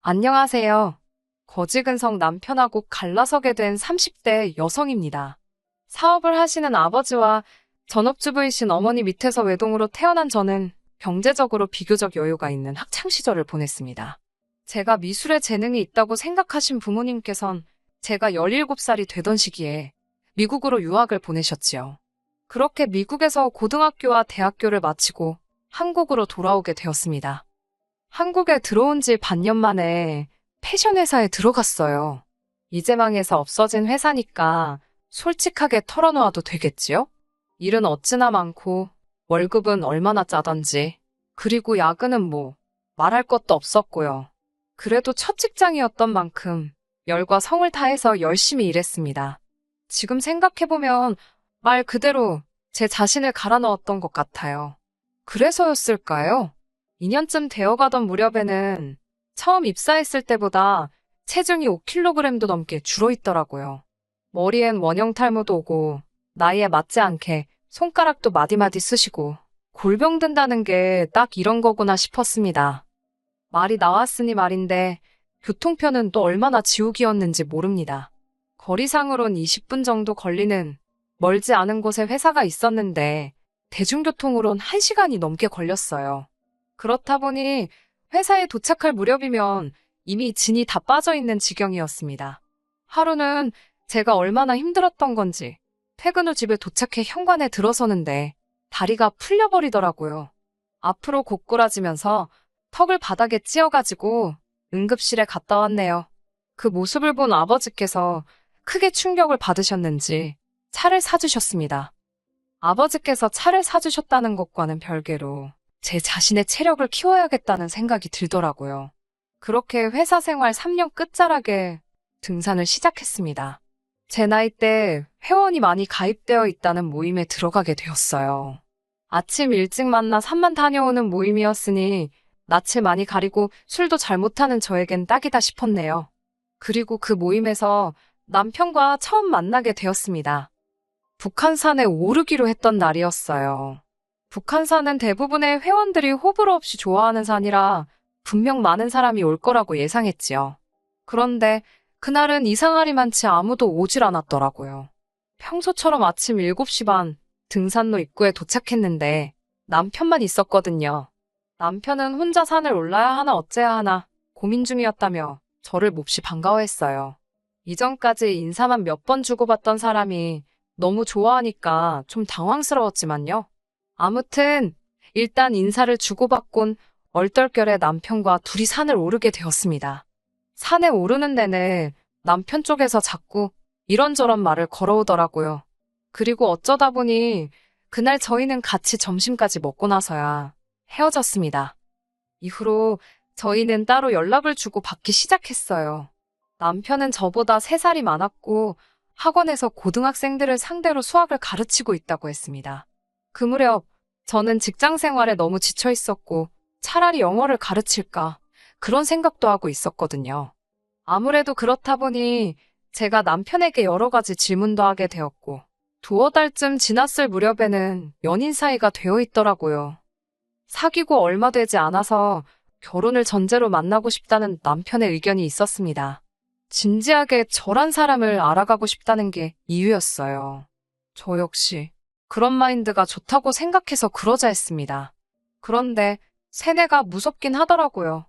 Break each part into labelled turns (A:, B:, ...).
A: 안녕하세요. 거지근성 남편하고 갈라서게 된 30대 여성입니다. 사업을 하시는 아버지와 전업주부이신 어머니 밑에서 외동으로 태어난 저는 경제적으로 비교적 여유가 있는 학창시절을 보냈습니다. 제가 미술에 재능이 있다고 생각하신 부모님께선 제가 17살이 되던 시기에 미국으로 유학을 보내셨지요. 그렇게 미국에서 고등학교와 대학교를 마치고 한국으로 돌아오게 되었습니다. 한국에 들어온 지 반년 만에 패션 회사에 들어갔어요. 이제 망해서 없어진 회사니까 솔직하게 털어놓아도 되겠지요? 일은 어찌나 많고 월급은 얼마나 짜던지. 그리고 야근은 뭐 말할 것도 없었고요. 그래도 첫 직장이었던 만큼 열과 성을 다해서 열심히 일했습니다. 지금 생각해보면 말 그대로 제 자신을 갈아 넣었던 것 같아요. 그래서였을까요? 2년쯤 되어가던 무렵에는 처음 입사했을 때보다 체중이 5kg도 넘게 줄어있더라고요. 머리엔 원형 탈모도 오고 나이에 맞지 않게 손가락도 마디마디 쑤시고 골병 든다는 게 딱 이런 거구나 싶었습니다. 말이 나왔으니 말인데 교통편은 또 얼마나 지옥이었는지 모릅니다. 거리상으론 20분 정도 걸리는 멀지 않은 곳에 회사가 있었는데 대중교통으론 1시간이 넘게 걸렸어요. 그렇다 보니 회사에 도착할 무렵이면 이미 진이 다 빠져있는 지경이었습니다. 하루는 제가 얼마나 힘들었던 건지 퇴근 후 집에 도착해 현관에 들어서는데 다리가 풀려버리더라고요. 앞으로 고꾸라지면서 턱을 바닥에 찧어가지고 응급실에 갔다 왔네요. 그 모습을 본 아버지께서 크게 충격을 받으셨는지 차를 사주셨습니다. 아버지께서 차를 사주셨다는 것과는 별개로 제 자신의 체력을 키워야겠다는 생각이 들더라고요. 그렇게 회사 생활 3년 끝자락에 등산을 시작했습니다. 제 나이 때 회원이 많이 가입되어 있다는 모임에 들어가게 되었어요. 아침 일찍 만나 산만 다녀오는 모임이었으니 낯을 많이 가리고 술도 잘 못하는 저에겐 딱이다 싶었네요. 그리고 그 모임에서 남편과 처음 만나게 되었습니다. 북한산에 오르기로 했던 날이었어요. 북한산은 대부분의 회원들이 호불호 없이 좋아하는 산이라 분명 많은 사람이 올 거라고 예상했지요. 그런데 그날은 이상하리만치 아무도 오질 않았더라고요. 평소처럼 아침 7시 반 등산로 입구에 도착했는데 남편만 있었거든요. 남편은 혼자 산을 올라야 하나 어째야 하나 고민 중이었다며 저를 몹시 반가워했어요. 이전까지 인사만 몇 번 주고받던 사람이 너무 좋아하니까 좀 당황스러웠지만요. 아무튼 일단 인사를 주고받곤 얼떨결에 남편과 둘이 산을 오르게 되었습니다. 산에 오르는 데는 남편 쪽에서 자꾸 이런저런 말을 걸어오더라고요. 그리고 어쩌다 보니 그날 저희는 같이 점심까지 먹고 나서야 헤어졌습니다. 이후로 저희는 따로 연락을 주고 받기 시작했어요. 남편은 저보다 3살이 많았고 학원에서 고등학생들을 상대로 수학을 가르치고 있다고 했습니다. 그 무렵 저는 직장 생활에 너무 지쳐 있었고 차라리 영어를 가르칠까 그런 생각도 하고 있었거든요. 아무래도 그렇다 보니 제가 남편에게 여러 가지 질문도 하게 되었고 두어 달쯤 지났을 무렵에는 연인 사이가 되어 있더라고요. 사귀고 얼마 되지 않아서 결혼을 전제로 만나고 싶다는 남편의 의견이 있었습니다. 진지하게 저란 사람을 알아가고 싶다는 게 이유였어요. 저 역시 그런 마인드가 좋다고 생각해서 그러자 했습니다. 그런데 세뇌가 무섭긴 하더라고요.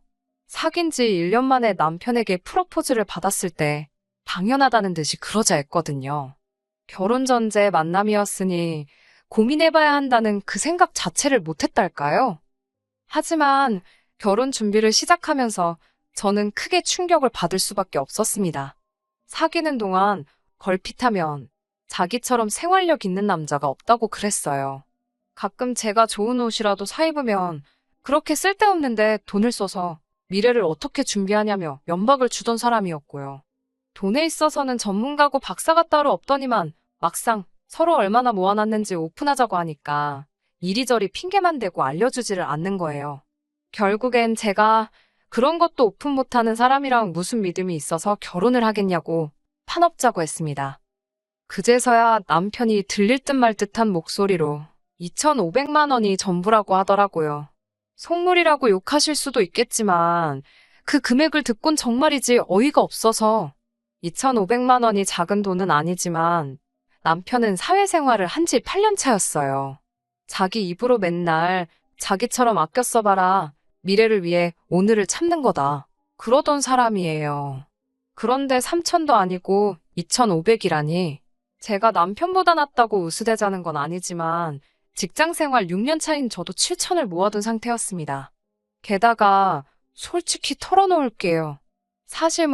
A: 사귄 지 1년 만에 남편에게 프로포즈를 받았을 때 당연하다는 듯이 그러자 했거든요. 결혼 전제 만남이었으니 고민해봐야 한다는 그 생각 자체를 못했달까요? 하지만 결혼 준비를 시작하면서 저는 크게 충격을 받을 수밖에 없었습니다. 사귀는 동안 걸핏하면 자기처럼 생활력 있는 남자가 없다고 그랬어요. 가끔 제가 좋은 옷이라도 사 입으면 그렇게 쓸데없는데 돈을 써서 미래를 어떻게 준비하냐며 면박을 주던 사람이었고요. 돈에 있어서는 전문가고 박사가 따로 없더니만 막상 서로 얼마나 모아놨는지 오픈하자고 하니까 이리저리 핑계만 대고 알려주지를 않는 거예요. 결국엔 제가 그런 것도 오픈 못하는 사람이랑 무슨 믿음이 있어서 결혼을 하겠냐고 판업자고 했습니다. 그제서야 남편이 들릴 듯 말 듯한 목소리로 2,500만 원이 전부라고 하더라고요. 속물이라고 욕하실 수도 있겠지만 그 금액을 듣곤 정말이지 어이가 없어서 2,500만 원이 작은 돈은 아니지만 남편은 사회생활을 한 지 8년 차였어요. 자기 입으로 맨날 자기처럼 아껴 써봐라. 미래를 위해 오늘을 참는 거다. 그러던 사람이에요. 그런데 3천도 아니고 2,500이라니. 제가 남편보다 낫다고 우스대자는 건 아니지만 직장생활 6년 차인 저도 7천을 모아둔 상태였습니다. 게다가 솔직히 털어놓을게요. 사실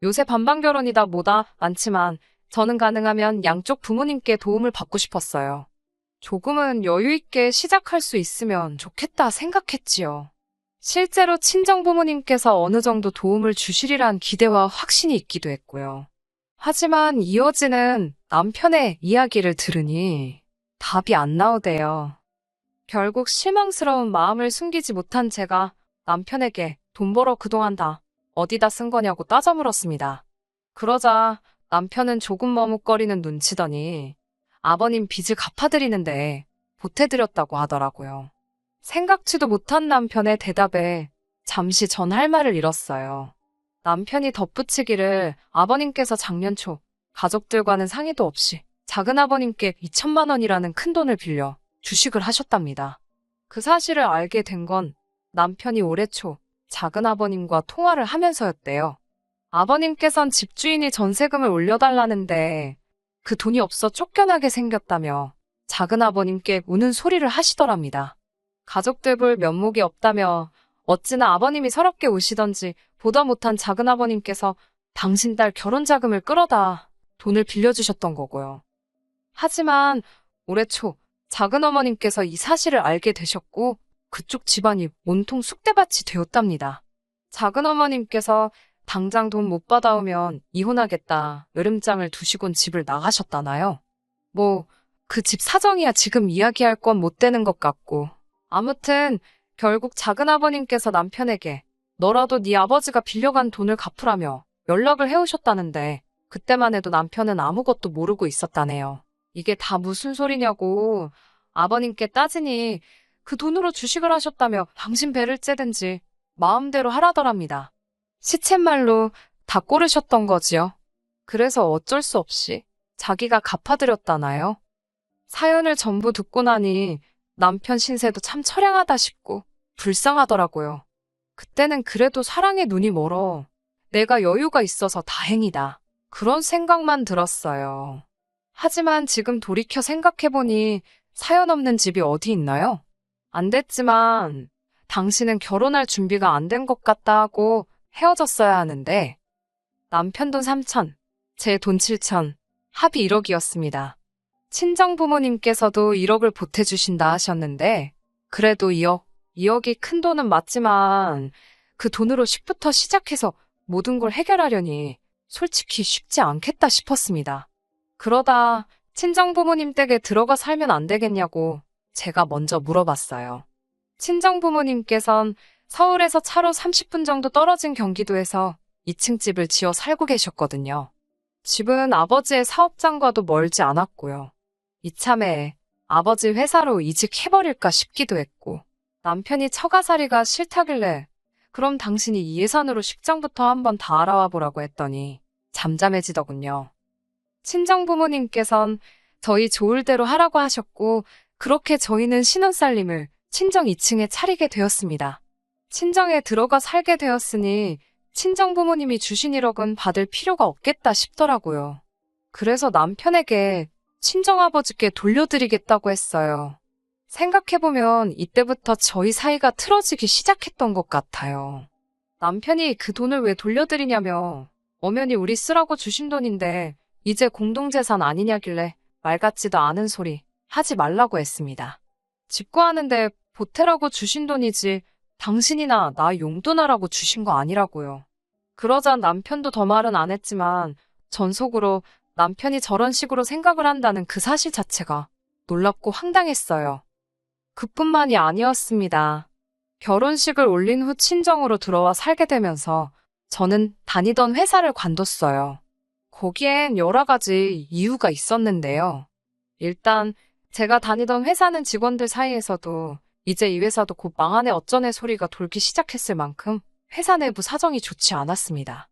A: 요새 반반 결혼이다 뭐다 많지만 저는 가능하면 양쪽 부모님께 도움을 받고 싶었어요. 조금은 여유 있게 시작할 수 있으면 좋겠다 생각했지요. 실제로 친정 부모님께서 어느 정도 도움을 주시리란 기대와 확신이 있기도 했고요. 하지만 이어지는 남편의 이야기를 들으니 답이 안 나오대요. 결국 실망스러운 마음을 숨기지 못한 제가 남편에게 돈 벌어 그동안 다 어디다 쓴 거냐고 따져 물었습니다. 그러자 남편은 조금 머뭇거리는 눈치더니 아버님 빚을 갚아드리는데 보태드렸다고 하더라고요. 생각지도 못한 남편의 대답에 잠시 전 할 말을 잃었어요. 남편이 덧붙이기를 아버님께서 작년 초 가족들과는 상의도 없이 작은아버님께 2천만 원이라는 큰 돈을 빌려 주식을 하셨답니다. 그 사실을 알게 된 건 남편이 올해 초 작은아버님과 통화를 하면서였대요. 아버님께선 집주인이 전세금을 올려달라는데 그 돈이 없어 쫓겨나게 생겼다며 작은아버님께 우는 소리를 하시더랍니다. 가족들 볼 면목이 없다며 어찌나 아버님이 서럽게 우시던지 보다 못한 작은아버님께서 당신 딸 결혼 자금을 끌어다 돈을 빌려주셨던 거고요. 하지만 올해 초 작은어머님께서 이 사실을 알게 되셨고 그쪽 집안이 온통 쑥대밭이 되었답니다. 작은어머님께서 당장 돈 못 받아오면 이혼하겠다 으름장을 두시곤 집을 나가셨다나요? 그 집 사정이야 지금 이야기할 건 못 되는 것 같고. 아무튼 결국 작은아버님께서 남편에게 너라도 네 아버지가 빌려간 돈을 갚으라며 연락을 해오셨다는데 그때만 해도 남편은 아무것도 모르고 있었다네요. 이게 다 무슨 소리냐고 아버님께 따지니 그 돈으로 주식을 하셨다며 당신 배를 째든지 마음대로 하라더랍니다. 시쳇말로 다 꼬르셨던 거지요. 그래서 어쩔 수 없이 자기가 갚아드렸다나요? 사연을 전부 듣고 나니 남편 신세도 참 처량하다 싶고 불쌍하더라고요. 그때는 그래도 사랑에 눈이 멀어 내가 여유가 있어서 다행이다. 그런 생각만 들었어요. 하지만 지금 돌이켜 생각해보니 사연 없는 집이 어디 있나요? 안 됐지만 당신은 결혼할 준비가 안 된 것 같다 하고 헤어졌어야 하는데 남편 돈 3천, 제 돈 7천, 합이 1억이었습니다. 친정 부모님께서도 1억을 보태주신다 하셨는데 그래도 2억이 큰 돈은 맞지만 그 돈으로 식부터 시작해서 모든 걸 해결하려니 솔직히 쉽지 않겠다 싶었습니다. 그러다 친정 부모님 댁에 들어가 살면 안 되겠냐고 제가 먼저 물어봤어요. 친정 부모님께선 서울에서 차로 30분 정도 떨어진 경기도에서 2층 집을 지어 살고 계셨거든요. 집은 아버지의 사업장과도 멀지 않았고요. 이참에 아버지 회사로 이직해버릴까 싶기도 했고 남편이 처가살이가 싫다길래 그럼 당신이 이 예산으로 식장부터 한번 다 알아와 보라고 했더니 잠잠해지더군요. 친정 부모님께선 저희 좋을 대로 하라고 하셨고 그렇게 저희는 신혼살림을 친정 2층에 차리게 되었습니다. 친정에 들어가 살게 되었으니 친정 부모님이 주신 1억은 받을 필요가 없겠다 싶더라고요. 그래서 남편에게 친정아버지께 돌려드리겠다고 했어요. 생각해보면 이때부터 저희 사이가 틀어지기 시작했던 것 같아요. 남편이 그 돈을 왜 돌려드리냐며 엄연히 우리 쓰라고 주신 돈인데 이제 공동재산 아니냐길래 말 같지도 않은 소리 하지 말라고 했습니다. 집구하는데 보태라고 주신 돈이지 당신이나 나 용돈하라고 주신 거 아니라고요. 그러자 남편도 더 말은 안 했지만 전 속으로 남편이 저런 식으로 생각을 한다는 그 사실 자체가 놀랍고 황당했어요. 그뿐만이 아니었습니다. 결혼식을 올린 후 친정으로 들어와 살게 되면서 저는 다니던 회사를 관뒀어요. 거기엔 여러 가지 이유가 있었는데요. 일단 제가 다니던 회사는 직원들 사이에서도 이제 이 회사도 곧 망하네 어쩌네 소리가 돌기 시작했을 만큼 회사 내부 사정이 좋지 않았습니다.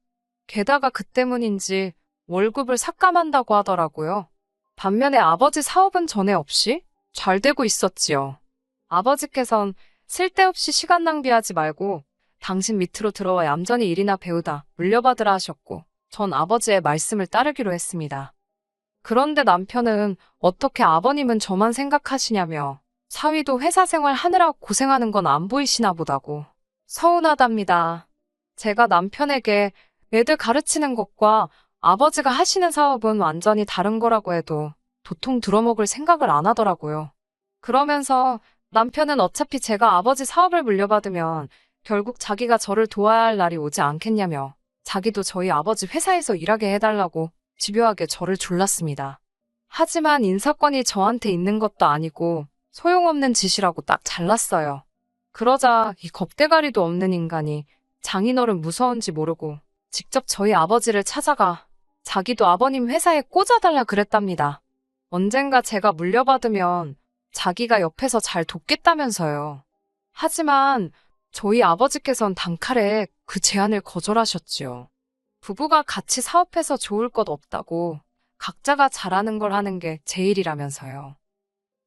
A: 게다가 그 때문인지 월급을 삭감한다고 하더라고요. 반면에 아버지 사업은 전에 없이 잘 되고 있었지요. 아버지께선 쓸데없이 시간 낭비하지 말고 당신 밑으로 들어와 얌전히 일이나 배우다 물려받으라 하셨고 전 아버지의 말씀을 따르기로 했습니다. 그런데 남편은 어떻게 아버님은 저만 생각하시냐며 사위도 회사 생활 하느라 고생하는 건 안 보이시나 보다고 서운하답니다. 제가 남편에게 애들 가르치는 것과 아버지가 하시는 사업은 완전히 다른 거라고 해도 도통 들어먹을 생각을 안 하더라고요. 그러면서 남편은 어차피 제가 아버지 사업을 물려받으면 결국 자기가 저를 도와야 할 날이 오지 않겠냐며 자기도 저희 아버지 회사에서 일하게 해달라고 집요하게 저를 졸랐습니다. 하지만 인사권이 저한테 있는 것도 아니고 소용없는 짓이라고 딱 잘랐어요. 그러자 이 겁대가리도 없는 인간이 장인어른 무서운지 모르고 직접 저희 아버지를 찾아가 자기도 아버님 회사에 꽂아달라 그랬답니다. 언젠가 제가 물려받으면 자기가 옆에서 잘 돕겠다면서요. 하지만 저희 아버지께선 단칼에 그 제안을 거절하셨지요. 부부가 같이 사업해서 좋을 것 없다고 각자가 잘하는 걸 하는 게 제일이라면서요.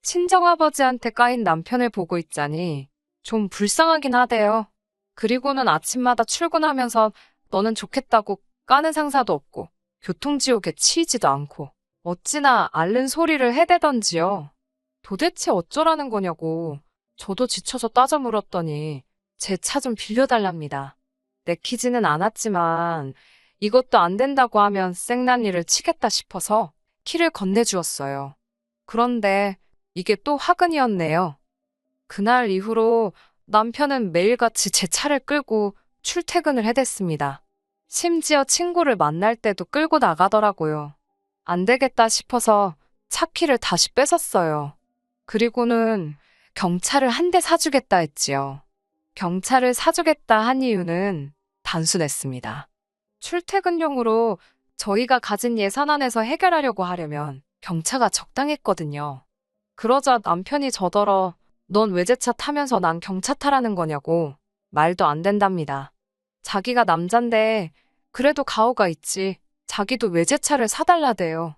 A: 친정아버지한테 까인 남편을 보고 있자니 좀 불쌍하긴 하대요. 그리고는 아침마다 출근하면서 너는 좋겠다고 까는 상사도 없고 교통지옥에 치이지도 않고 어찌나 앓는 소리를 해대던지요. 도대체 어쩌라는 거냐고 저도 지쳐서 따져 물었더니 제 차 좀 빌려달랍니다. 내키지는 않았지만 이것도 안 된다고 하면 생난리를 치겠다 싶어서 키를 건네주었어요. 그런데 이게 또 화근이었네요. 그날 이후로 남편은 매일같이 제 차를 끌고 출퇴근을 해댔습니다. 심지어 친구를 만날 때도 끌고 나가더라고요. 안 되겠다 싶어서 차 키를 다시 뺏었어요. 그리고는 경차를 한 대 사주겠다 했지요. 경차를 사주겠다 한 이유는 단순했습니다. 출퇴근용으로 저희가 가진 예산 안에서 해결하려고 하려면 경차가 적당했거든요. 그러자 남편이 저더러 넌 외제차 타면서 난 경차 타라는 거냐고 말도 안 된답니다. 자기가 남잔데 그래도 가오가 있지. 자기도 외제차를 사달라대요.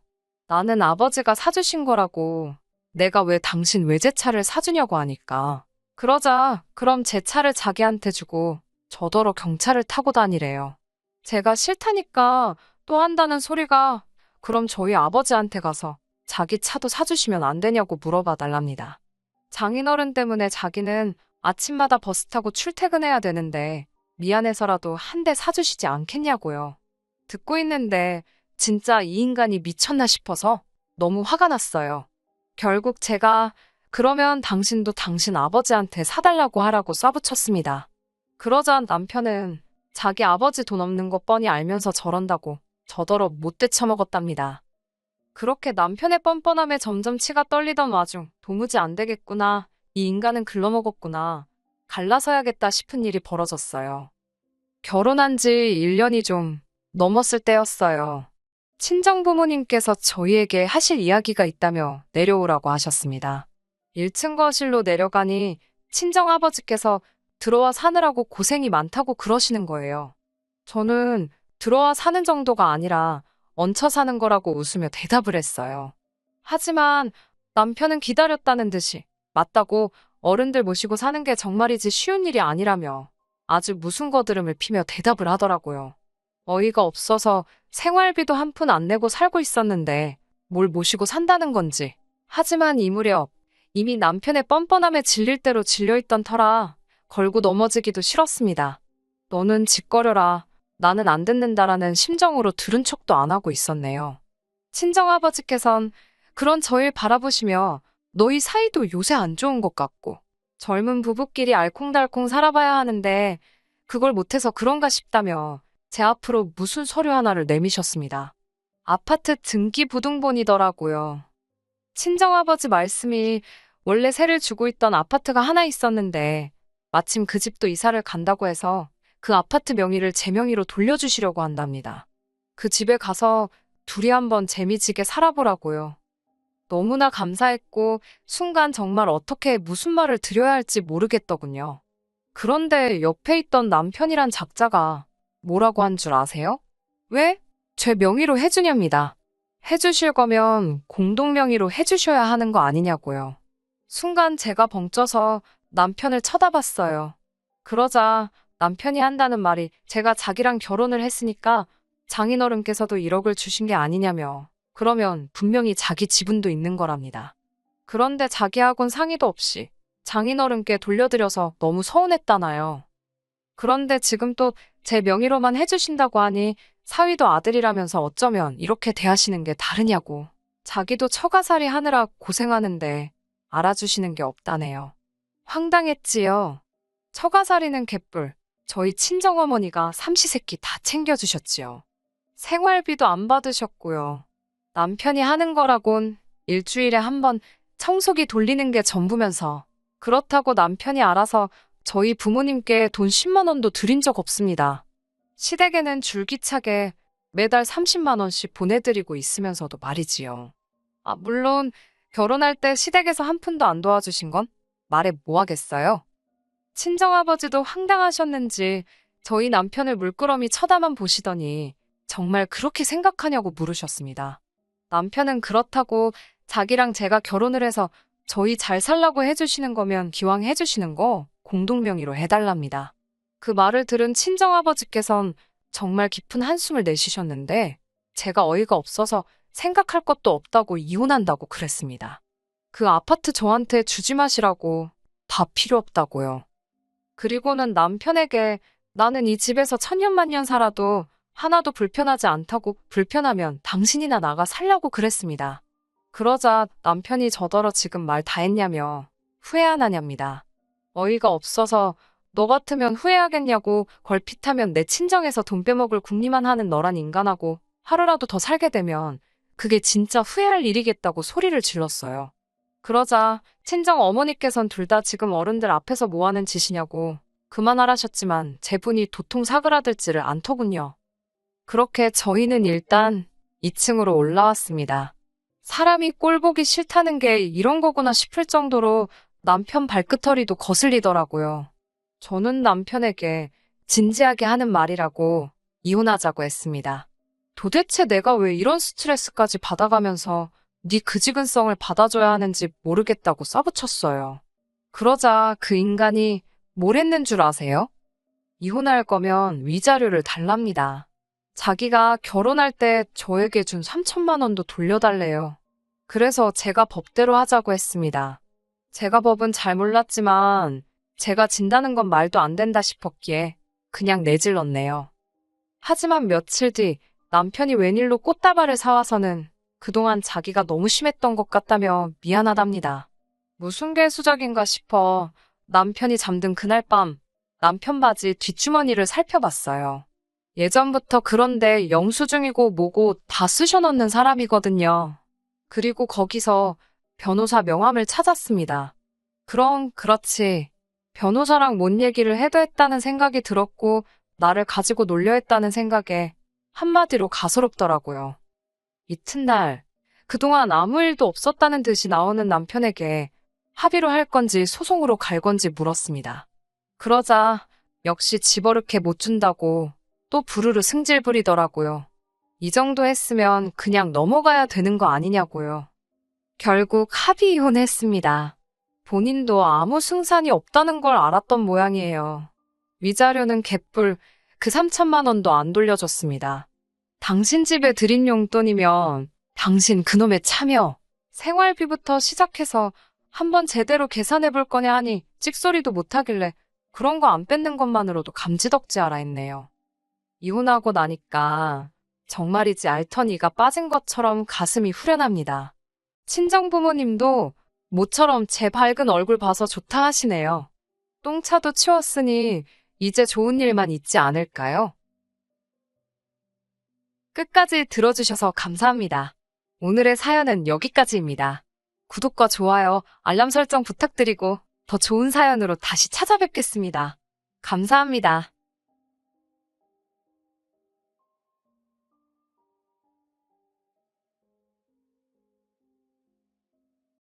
A: 나는 아버지가 사주신 거라고 내가 왜 당신 외제차를 사주냐고 하니까. 그러자 그럼 제 차를 자기한테 주고 저더러 경차를 타고 다니래요. 제가 싫다니까 또 한다는 소리가 그럼 저희 아버지한테 가서 자기 차도 사주시면 안 되냐고 물어봐 달랍니다. 장인어른 때문에 자기는 아침마다 버스 타고 출퇴근해야 되는데 미안해서라도 한 대 사주시지 않겠냐고요. 듣고 있는데 진짜 이 인간이 미쳤나 싶어서 너무 화가 났어요. 결국 제가 그러면 당신도 당신 아버지한테 사달라고 하라고 쏴붙였습니다. 그러자 남편은 자기 아버지 돈 없는 거 뻔히 알면서 저런다고 저더러 못돼 처먹었답니다. 그렇게 남편의 뻔뻔함에 점점 치가 떨리던 와중 도무지 안 되겠구나, 이 인간은 글러먹었구나, 갈라서야겠다 싶은 일이 벌어졌어요. 결혼한 지 1년이 좀 넘었을 때였어요. 친정부모님께서 저희에게 하실 이야기가 있다며 내려오라고 하셨습니다. 1층 거실로 내려가니 친정아버지께서 들어와 사느라고 고생이 많다고 그러시는 거예요. 저는 들어와 사는 정도가 아니라 얹혀 사는 거라고 웃으며 대답을 했어요. 하지만 남편은 기다렸다는 듯이 맞다고 어른들 모시고 사는 게 정말이지 쉬운 일이 아니라며 아주 무슨 거드름을 피며 대답을 하더라고요. 어이가 없어서 생활비도 한 푼 안 내고 살고 있었는데 뭘 모시고 산다는 건지. 하지만 이 무렵 이미 남편의 뻔뻔함에 질릴 대로 질려있던 터라 걸고 넘어지기도 싫었습니다. 너는 짓거려라. 나는 안 듣는다라는 심정으로 들은 척도 안 하고 있었네요. 친정아버지께선 그런 저를 바라보시며 너희 사이도 요새 안 좋은 것 같고 젊은 부부끼리 알콩달콩 살아봐야 하는데 그걸 못해서 그런가 싶다며 제 앞으로 무슨 서류 하나를 내미셨습니다. 아파트 등기부등본이더라고요. 친정아버지 말씀이 원래 세를 주고 있던 아파트가 하나 있었는데 마침 그 집도 이사를 간다고 해서 그 아파트 명의를 제 명의로 돌려주시려고 한답니다. 그 집에 가서 둘이 한번 재미지게 살아보라고요. 너무나 감사했고 순간 정말 어떻게 무슨 말을 드려야 할지 모르겠더군요. 그런데 옆에 있던 남편이란 작자가 뭐라고 한 줄 아세요? 왜? 제 명의로 해주냐입니다. 해주실 거면 공동 명의로 해주셔야 하는 거 아니냐고요. 순간 제가 벙쪄서 남편을 쳐다봤어요. 그러자 남편이 한다는 말이 제가 자기랑 결혼을 했으니까 장인어른께서도 1억을 주신 게 아니냐며. 그러면 분명히 자기 지분도 있는 거랍니다. 그런데 자기하고는 상의도 없이 장인어른께 돌려드려서 너무 서운했다나요. 그런데 지금 또 제 명의로만 해주신다고 하니 사위도 아들이라면서 어쩌면 이렇게 대하시는 게 다르냐고. 자기도 처가살이 하느라 고생하는데 알아주시는 게 없다네요. 황당했지요. 처가살이는 개뿔. 저희 친정어머니가 삼시세끼 다 챙겨주셨지요. 생활비도 안 받으셨고요. 남편이 하는 거라곤 일주일에 한 번 청소기 돌리는 게 전부면서 그렇다고 남편이 알아서 저희 부모님께 돈 10만 원도 드린 적 없습니다. 시댁에는 줄기차게 매달 30만 원씩 보내드리고 있으면서도 말이지요. 물론 결혼할 때 시댁에서 한 푼도 안 도와주신 건 말해 뭐 하겠어요? 친정아버지도 황당하셨는지 저희 남편을 물끄러미 쳐다만 보시더니 정말 그렇게 생각하냐고 물으셨습니다. 남편은 그렇다고 자기랑 제가 결혼을 해서 저희 잘 살라고 해주시는 거면 기왕 해주시는 거 공동명의로 해달랍니다. 그 말을 들은 친정아버지께선 정말 깊은 한숨을 내쉬셨는데 제가 어이가 없어서 생각할 것도 없다고 이혼한다고 그랬습니다. 그 아파트 저한테 주지 마시라고 다 필요 없다고요. 그리고는 남편에게 나는 이 집에서 천년만년 살아도 하나도 불편하지 않다고 불편하면 당신이나 나가 살라고 그랬습니다. 그러자 남편이 저더러 지금 말 다 했냐며 후회 안 하냐입니다. 어이가 없어서 너 같으면 후회하겠냐고 걸핏하면 내 친정에서 돈 빼먹을 궁리만 하는 너란 인간하고 하루라도 더 살게 되면 그게 진짜 후회할 일이겠다고 소리를 질렀어요. 그러자 친정 어머니께선 둘 다 지금 어른들 앞에서 뭐하는 짓이냐고 그만하라셨지만 제 분이 도통 사그라들지를 않더군요. 그렇게 저희는 일단 2층으로 올라왔습니다. 사람이 꼴 보기 싫다는 게 이런 거구나 싶을 정도로 남편 발끝허리도 거슬리더라고요. 저는 남편에게 진지하게 하는 말이라고 이혼하자고 했습니다. 도대체 내가 왜 이런 스트레스까지 받아가면서 네 그지근성을 받아줘야 하는지 모르겠다고 싸붙였어요. 그러자 그 인간이 뭘 했는 줄 아세요? 이혼할 거면 위자료를 달랍니다. 자기가 결혼할 때 저에게 준 3천만 원도 돌려달래요. 그래서 제가 법대로 하자고 했습니다. 제가 법은 잘 몰랐지만 제가 진다는 건 말도 안 된다 싶었기에 그냥 내질렀네요. 하지만 며칠 뒤 남편이 웬일로 꽃다발을 사와서는 그동안 자기가 너무 심했던 것 같다며 미안하답니다. 무슨 개수작인가 싶어 남편이 잠든 그날 밤 남편 바지 뒷주머니를 살펴봤어요. 예전부터 그런데 영수증이고 뭐고 다 쑤셔넣는 사람이거든요. 그리고 거기서 변호사 명함을 찾았습니다. 그럼 그렇지. 변호사랑 뭔 얘기를 해도 했다는 생각이 들었고 나를 가지고 놀려 했다는 생각에 한마디로 가소롭더라고요. 이튿날 그동안 아무 일도 없었다는 듯이 나오는 남편에게 합의로 할 건지 소송으로 갈 건지 물었습니다. 그러자 역시 집어넣게 못 준다고 또 부르르 승질 부리더라고요. 이 정도 했으면 그냥 넘어가야 되는 거 아니냐고요. 결국 합의 이혼했습니다. 본인도 아무 승산이 없다는 걸 알았던 모양이에요. 위자료는 개뿔 그 3천만 원도 안 돌려줬습니다. 당신 집에 드린 용돈이면 당신 그놈의 차며 생활비부터 시작해서 한번 제대로 계산해 볼 거냐 하니 찍소리도 못하길래 그런 거 안 뺏는 것만으로도 감지덕지하라 했네요. 이혼하고 나니까 정말이지 알턴이가 빠진 것처럼 가슴이 후련합니다. 친정부모님도 모처럼 제 밝은 얼굴 봐서 좋다 하시네요. 똥차도 치웠으니 이제 좋은 일만 있지 않을까요? 끝까지 들어주셔서 감사합니다. 오늘의 사연은 여기까지입니다. 구독과 좋아요, 알람 설정 부탁드리고 더 좋은 사연으로 다시 찾아뵙겠습니다. 감사합니다.